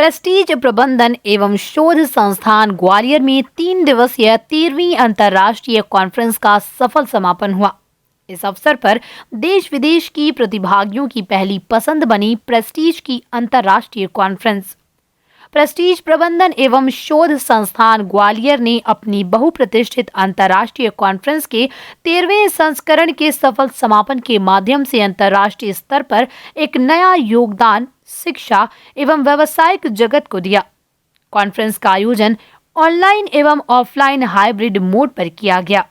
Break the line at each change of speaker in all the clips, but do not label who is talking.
Prestige प्रबंधन एवं शोध संस्थान ग्वालियर में 3 दिवसीय 13वीं अंतर्राष्ट्रीय कॉन्फ्रेंस का सफल समापन हुआ। इस अवसर पर देश विदेश की प्रतिभागियों की पहली पसंद बनी प्रेस्टीज की अंतर्राष्ट्रीय कॉन्फ्रेंस। प्रेस्टीज प्रबंधन एवं शोध संस्थान ग्वालियर ने अपनी बहुप्रतिष्ठित अंतर्राष्ट्रीय कॉन्फ्रेंस के 13वें संस्करण के सफल समापन के माध्यम से अंतर्राष्ट्रीय स्तर पर एक नया योगदान शिक्षा एवं व्यावसायिक जगत को दिया। कॉन्फ्रेंस का आयोजन ऑनलाइन एवं ऑफलाइन हाइब्रिड मोड पर किया गया।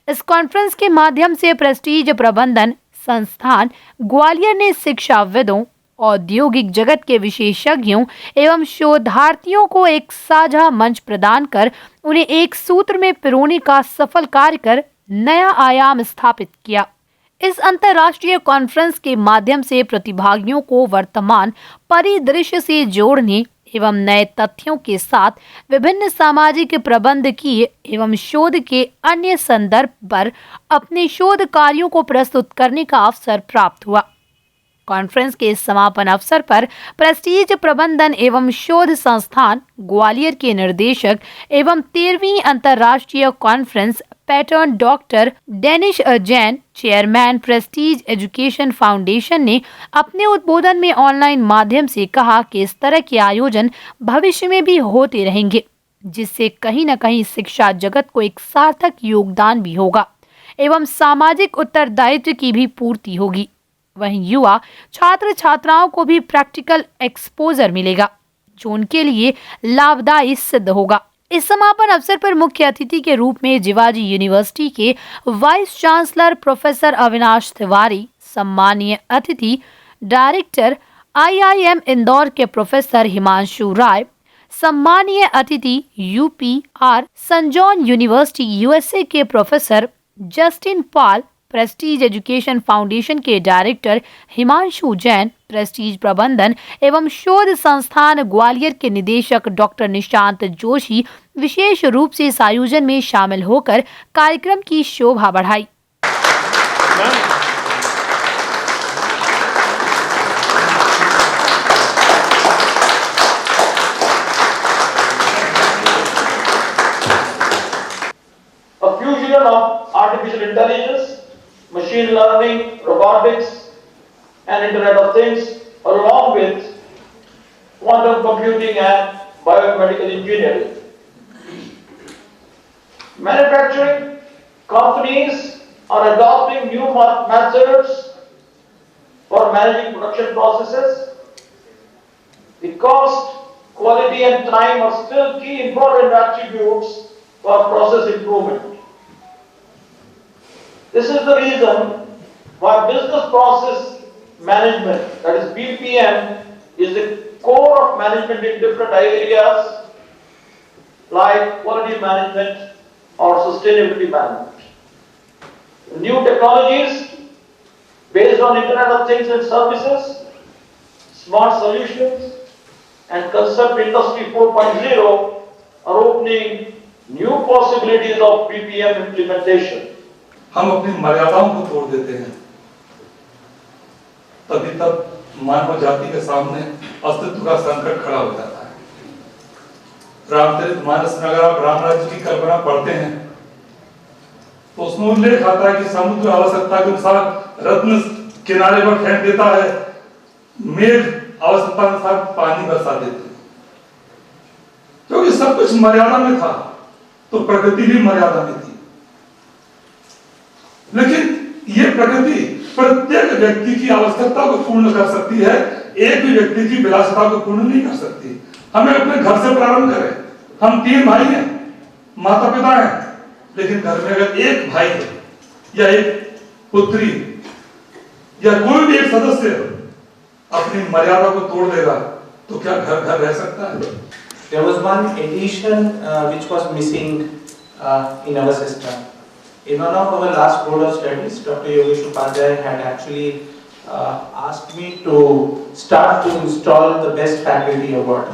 इस कॉन्फ्रेंस के माध्यम से प्रेस्टीज प्रबंधन संस्थान ग्वालियर ने शिक्षाविदों, औद्योगिक जगत के विशेषज्ञों एवं शोधार्थियों को एक साझा मंच प्रदान कर उन्हें एक सूत्र में पिरोने का सफल कार्य कर नया आयाम स्थापित किया। इस अंतर्राष्ट्रीय कॉन्फ्रेंस के माध्यम से प्रतिभागियों को वर्तमान परिदृश्य से जोड़ने एवं नए तथ्यों के साथ विभिन्न सामाजिक प्रबंधकीय एवं शोध के अन्य संदर्भ पर अपने शोध कार्यों को प्रस्तुत करने का अवसर प्राप्त हुआ। कॉन्फ्रेंस के समापन अवसर पर प्रेस्टीज प्रबंधन एवं शोध संस्थान ग्वालियर के निर्देशक एवं 13वीं अंतर्राष्ट्रीय conference pattern doctor Danish Jain, chairman Prestige education foundation ने अपने उद्बोधन में ऑनलाइन माध्यम से कहा कि इस तरह के आयोजन भविष्य में भी होते रहेंगे, जिससे कहीं न कहीं शिक्षा जगत को एक सार्थक योगदान भी होगा एवं सामाजिक उत्तरदायित्व की भी पूर्ति होगी। वहीं युवा छात्र छात्राओं को भी प्रैक्टिकल एक्सपोजर मिलेगा, जो उनके लिए लाभदायी सिद्ध होगा। इस समापन अवसर पर मुख्य अतिथि के रूप में जिवाजी यूनिवर्सिटी के vice chancellor professor Avinash Tiwari, सम्मानीय अतिथि डायरेक्टर IIM इंदौर के प्रोफेसर हिमांशु राय, सम्मानीय अतिथि UPR सन जॉन यूनिवर्सिटी USA के professor Justin Paul, Prestige education foundation के डायरेक्टर हिमांशु जैन, प्रेस्टीज प्रबंधन एवं शोध संस्थान ग्वालियर के निदेशक डॉक्टर निशांत जोशी विशेष रूप से इस आयोजन में शामिल होकर कार्यक्रम की शोभा बढ़ाई।
A fusion of artificial intelligence, machine learning, robotics, and Internet of Things, along with quantum computing and biomedical engineering. Manufacturing companies are adopting new methods for managing production processes. The cost, quality, and time are still key important attributes for process improvement. This is the reason why business process management, that is BPM, is the core of management in different areas like quality management or sustainability management. New technologies based on Internet of Things and services, smart solutions, and concept industry 4.0 are opening new possibilities of BPM implementation.
हम अपनी मर्यादाओं को तोड़ देते हैं, तभी तब मानव जाति के सामने अस्तित्व का संकट खड़ा हो जाता है। रामचरितमानस में अगर आप राम राज्य की कल्पना पढ़ते हैं तो उसमें उल्लेख आता है कि समुद्र आवश्यकता के अनुसार रत्न किनारे पर फेंक देता है, मेघ आवश्यकता अनुसार पानी बरसा देते हैं। क्योंकि सब कुछ मर्यादा में था तो प्रकृति भी मर्यादा में थी, लेकिन ये प्रकृति प्रत्येक व्यक्ति की आवश्यकता को पूर्ण कर सकती है, एक भी व्यक्ति की विलासिता को पूर्ण नहीं कर सकती। हमें अपने घर से प्रारंभ करें। हम 3 भाई हैं, माता पिता हैं, लेकिन घर में अगर एक भाई है या एक पुत्री या कोई भी एक सदस्य अपनी मर्यादा को तोड़ देगा तो क्या घर घर रह सकता है?
There was one addition which was missing in our system. In one of our last board of studies, Dr. Yogesh Upadhyay had actually asked me to start to install the Best Faculty Award.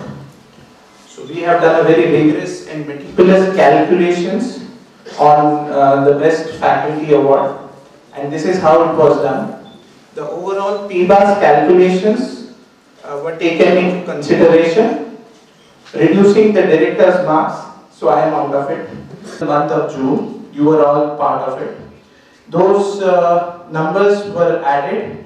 So we have done a very rigorous and meticulous calculations on the Best Faculty Award, and this is how it was done. The overall PBAS calculations were taken into consideration, reducing the director's marks, so I am out of it. The month of June, you were all part of it. Those numbers were added,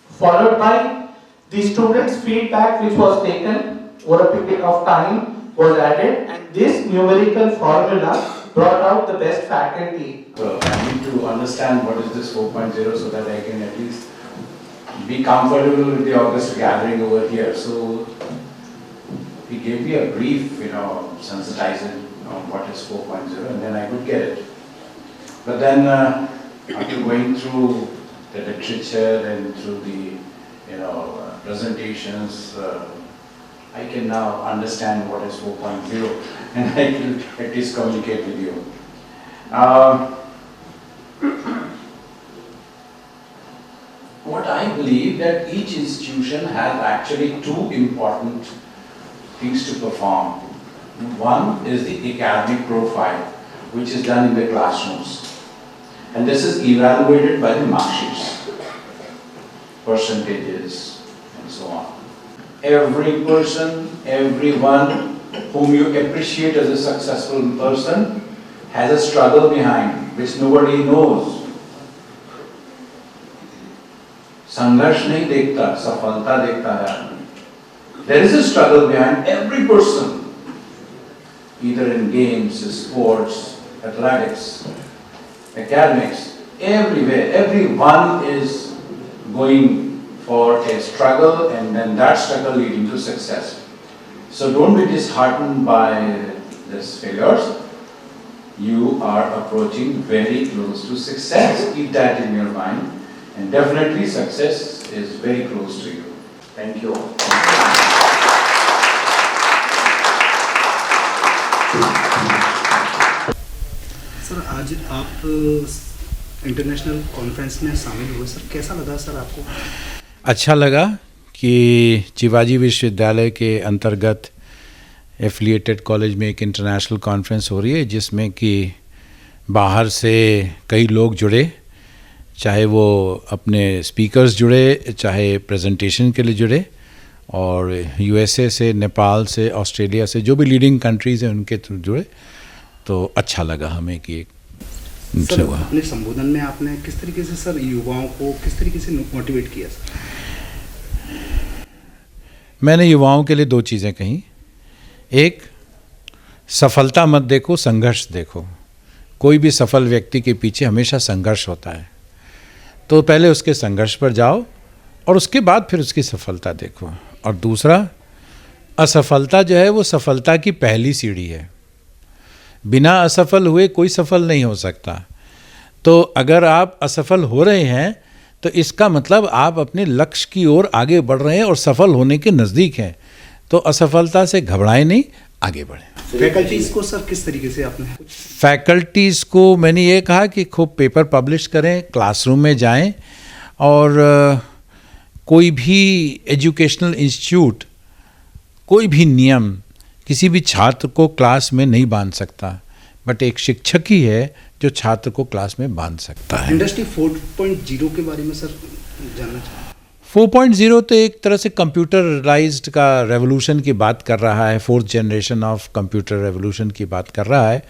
followed by the students' feedback which was taken over a period of time was added, and this numerical formula brought out the best faculty.
I need to understand what is this 4.0 so that I can at least be comfortable with the August gathering over here. So he gave me a brief, sensitizing on what is 4.0, and then I could get it. But then after going through the literature and through the presentations, I can now understand what is 4.0 and I can at least communicate with you. What I believe that each institution has actually two important things to perform. One is the academic profile, which is done in the classrooms. And this is evaluated by the mark sheets, percentages, and so on. Every person, everyone whom you appreciate as a successful person has a struggle behind, which nobody knows. संघर्ष नहीं देखता, सफलता देखता है. There is a struggle behind every person, either in games, sports, athletics, academics, everywhere. Everyone is going for a struggle, and then that struggle leading to success. So don't be disheartened by these failures. You are approaching very close to success. Keep that in your mind. And definitely success is very close to you. Thank you.
Sir आज आप international conference में शामिल हुए sir, कैसा लगा sir आपको?
अच्छा लगा कि शिवाजी विश्वविद्यालय के अंतर्गत एफिलिएटेड कॉलेज में एक इंटरनेशनल कॉन्फ्रेंस हो रही है, जिसमें कि बाहर से कई लोग जुड़े, चाहे वो अपने स्पीकर्स जुड़े, चाहे प्रेजेंटेशन के लिए जुड़े, और यूएसए से, नेपाल से, ऑस्ट्रेलिया से, जो भी लीडिंग कंट्रीज़ हैं उनके थ्रू जुड़े. तो अच्छा लगा हमें कि
सर अपने संबोधन में आपने किस तरीके से सर युवाओं को किस तरीके से मोटिवेट किया सर?
मैंने युवाओं के लिए दो चीज़ें कही. एक, सफलता मत देखो, संघर्ष देखो. कोई भी सफल व्यक्ति के पीछे हमेशा संघर्ष होता है, तो पहले उसके संघर्ष पर जाओ और उसके बाद फिर उसकी सफलता देखो. और दूसरा, असफलता जो है वो सफलता की पहली सीढ़ी है. बिना असफल हुए कोई सफल नहीं हो सकता. तो अगर आप असफल हो रहे हैं तो इसका मतलब आप अपने लक्ष्य की ओर आगे बढ़ रहे हैं और सफल होने के नज़दीक हैं. तो असफलता से घबराएं नहीं, आगे बढ़ें.
फैकल्टीज़ को सर किस तरीके से आपने?
फैकल्टीज़ को मैंने ये कहा कि खूब पेपर पब्लिश करें, क्लासरूम में जाएं, और कोई भी एजुकेशनल इंस्टीट्यूट, कोई भी नियम किसी भी छात्र को क्लास में नहीं बांध सकता, बट एक शिक्षक ही है जो छात्र को क्लास में बांध सकता है.
इंडस्ट्री 4.0 के बारे में सर जानना चाहिए.
4.0 तो एक तरह से कंप्यूटराइज्ड का रेवोल्यूशन की बात कर रहा है, fourth generation of computer revolution की बात कर रहा है.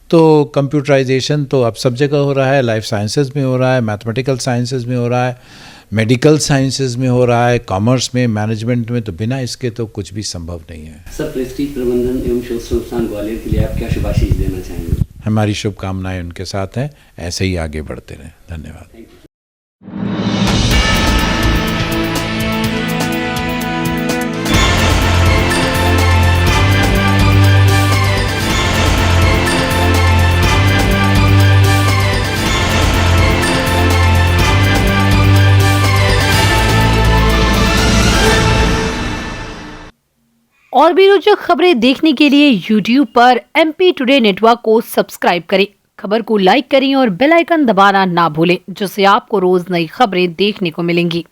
तो कंप्यूटराइजेशन तो अब सब जगह हो रहा है. लाइफ साइंसेज में हो रहा है, मैथमेटिकल साइंसेज में हो रहा है, मेडिकल साइंसेज में हो रहा है, कॉमर्स में, मैनेजमेंट में. तो बिना इसके तो कुछ भी संभव नहीं है.
सर प्रेस्टीज प्रबंधन एवं शोध संस्थान ग्वालियर के लिए आप क्या शुभाशीष देना चाहेंगे?
हमारी शुभकामनाएं उनके साथ हैं, ऐसे ही आगे बढ़ते रहें. धन्यवाद.
और भी रोचक खबरें देखने के लिए YouTube पर MP टुडे नेटवर्क को सब्सक्राइब करें, खबर को लाइक करें और बेल आइकन दबाना ना भूलें, जिससे आपको रोज नई खबरें देखने को मिलेंगी.